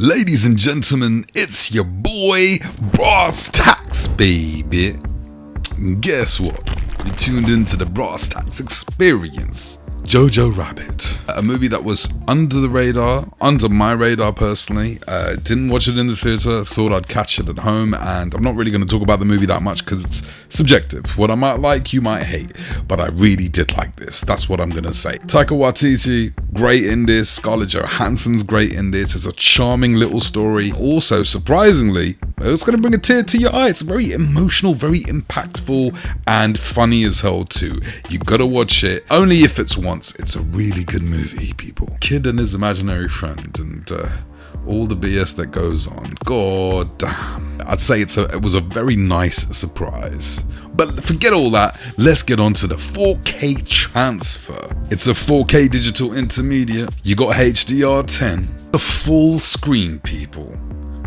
Ladies and gentlemen, it's your boy brasstax, baby. Guess what? You tuned into the brasstax experience. JoJo Rabbit, a movie that was under the radar, under my radar personally. Didn't watch it in the theatre, thought I'd catch it at home, and I'm not really going to talk about the movie that much because it's subjective. What I might like, you might hate, but I really did like this. That's what I'm going to say. Taika Waititi, great in this. Scarlett Johansson's great in this. It's a charming little story. Also, surprisingly, it's going to bring a tear to your eye. It's very emotional, very impactful, and funny as hell too. You gotta watch it, only if it's once. It's a really good movie, people. Kid and his imaginary friend, and all the BS that goes on. God damn. I'd say it was a very nice surprise. But forget all that, let's get on to the 4K transfer. It's a 4K digital intermediate. You got HDR10. A full screen, people.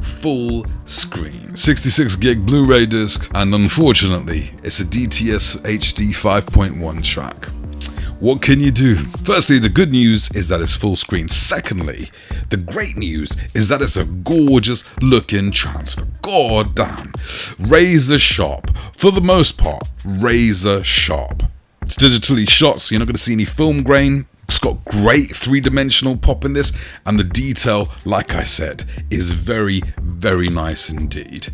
Full screen, 66 gig Blu-ray disc, and unfortunately it's a DTS HD 5.1 track. What can you do? Firstly, the good news is that it's full screen. Secondly, the great news is that it's a gorgeous looking transfer. God damn. Razor sharp. For the most part, razor sharp. It's digitally shot, so you're not going to see any film grain. It's got great three-dimensional pop in this, and the detail, like I said, is very, very nice indeed.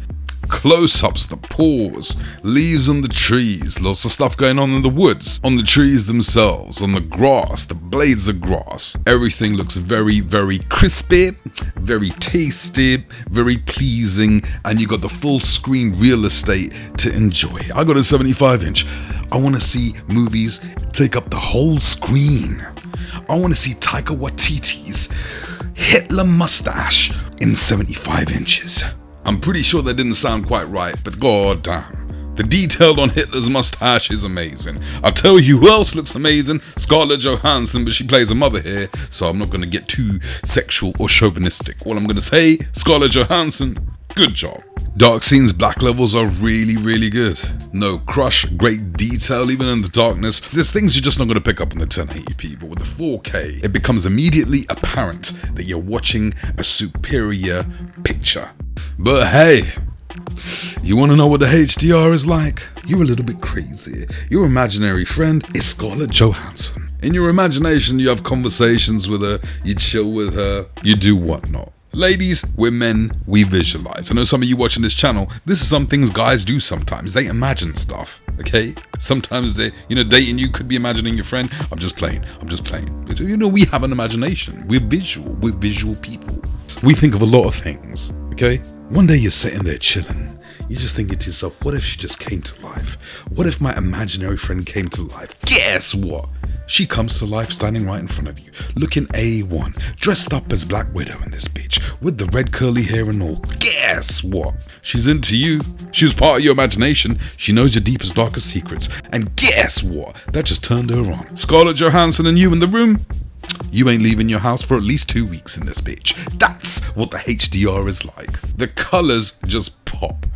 Close-ups, the paws, leaves on the trees, lots of stuff going on in the woods, on the trees themselves, on the grass, the blades of grass. Everything looks very, very crispy, very tasty, very pleasing, and you got the full screen real estate to enjoy. I got a 75-inch. I want to see movies take up the whole screen. I want to see Taika Waititi's Hitler mustache in 75 inches. I'm pretty sure that didn't sound quite right, but god damn. The detail on Hitler's mustache is amazing. I'll tell you who else looks amazing. Scarlett Johansson, but she plays a mother here, so I'm not going to get too sexual or chauvinistic. What I'm going to say, Scarlett Johansson, good job. Dark scenes, black levels are really, really good. No crush, great detail even in the darkness. There's things you're just not going to pick up on the 1080p, but with the 4K, it becomes immediately apparent that you're watching a superior picture. But hey, you want to know what the HDR is like? You're a little bit crazy. Your imaginary friend is Scarlett Johansson. In your imagination, you have conversations with her, you chill with her, you do whatnot. Ladies, we're men, we visualize. I know some of you watching this channel, this is some things guys do sometimes. They imagine stuff, okay? Sometimes they, dating you could be imagining your friend. I'm just playing. We have an imagination. We're visual people. We think of a lot of things, okay? One day you're sitting there chilling. You're just thinking to yourself, what if she just came to life? What if my imaginary friend came to life? Guess what? She comes to life standing right in front of you, looking A1, dressed up as Black Widow in this bitch, with the red curly hair and all. Guess what? She's into you. She was part of your imagination. She knows your deepest, darkest secrets. And guess what? That just turned her on. Scarlett Johansson and you in the room? You ain't leaving your house for at least 2 weeks in this bitch. That's what the HDR is like. The colors just pop.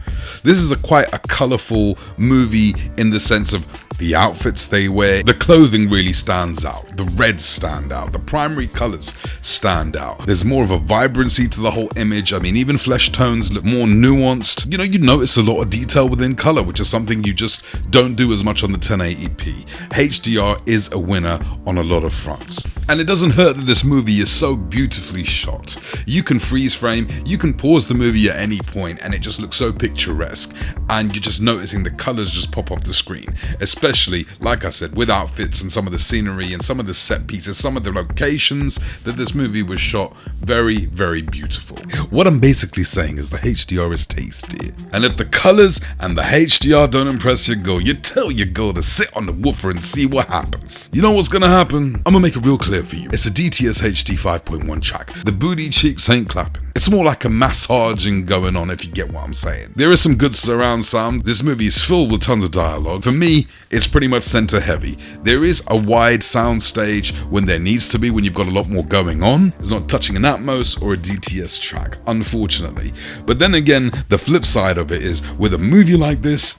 This is quite a colourful movie in the sense of the outfits they wear. The clothing really stands out. The reds stand out. The primary colours stand out. There's more of a vibrancy to the whole image. I mean, even flesh tones look more nuanced. You notice a lot of detail within colour, which is something you just don't do as much on the 1080p. HDR is a winner on a lot of fronts. And it doesn't hurt that this movie is so beautifully shot. You can freeze frame, you can pause the movie at any point, and it just looks so picturesque. And you're just noticing the colours just pop off the screen. Especially, like I said, with outfits and some of the scenery and some of the set pieces, some of the locations that this movie was shot, very, very beautiful. What I'm basically saying is the HDR is tasty. And if the colours and the HDR don't impress your girl, you tell your girl to sit on the woofer and see what happens. You know what's gonna happen? I'm gonna make it real clear for you. It's a DTS HD 5.1 track. The booty cheeks ain't clapping. It's more like a massaging going on, if you get what I'm saying. There is some good surround sound. This movie is filled with tons of dialogue. For me, it's pretty much center heavy. There is a wide sound stage when there needs to be, when you've got a lot more going on. It's not touching an Atmos or a DTS track, unfortunately. But then again, the flip side of it is, with a movie like this,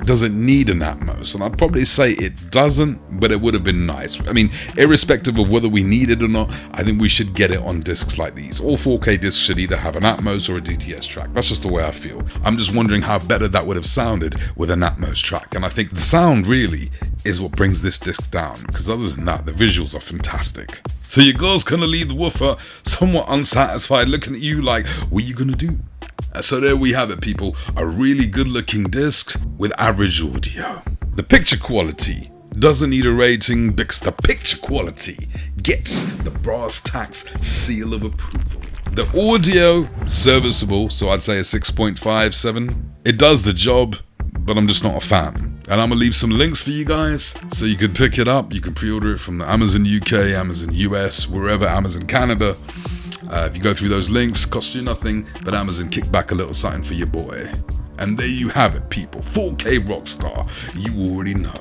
does it need an Atmos? And I'd probably say it doesn't, but it would have been nice. I mean, irrespective of whether we need it or not, I think we should get it on discs like these. All 4K discs should either have an Atmos or a DTS track. That's just the way I feel. I'm just wondering how better that would have sounded with an Atmos track. And I think the sound really is what brings this disc down, because other than that, the visuals are fantastic. So your girl's gonna leave the woofer somewhat unsatisfied, looking at you like, what are you gonna do? So there we have it, people. A really good looking disc with average audio. The picture quality doesn't need a rating because the picture quality gets the brasstax seal of approval. The audio, serviceable, so I'd say a 6.57. It does the job, but I'm just not a fan. And I'm gonna leave some links for you guys so you can pick it up. You can pre-order it from the Amazon UK, Amazon US, wherever, Amazon Canada. If you go through those links, costs you nothing, but Amazon kick back a little something for your boy. And there you have it, people. 4K Rockstar. You already know.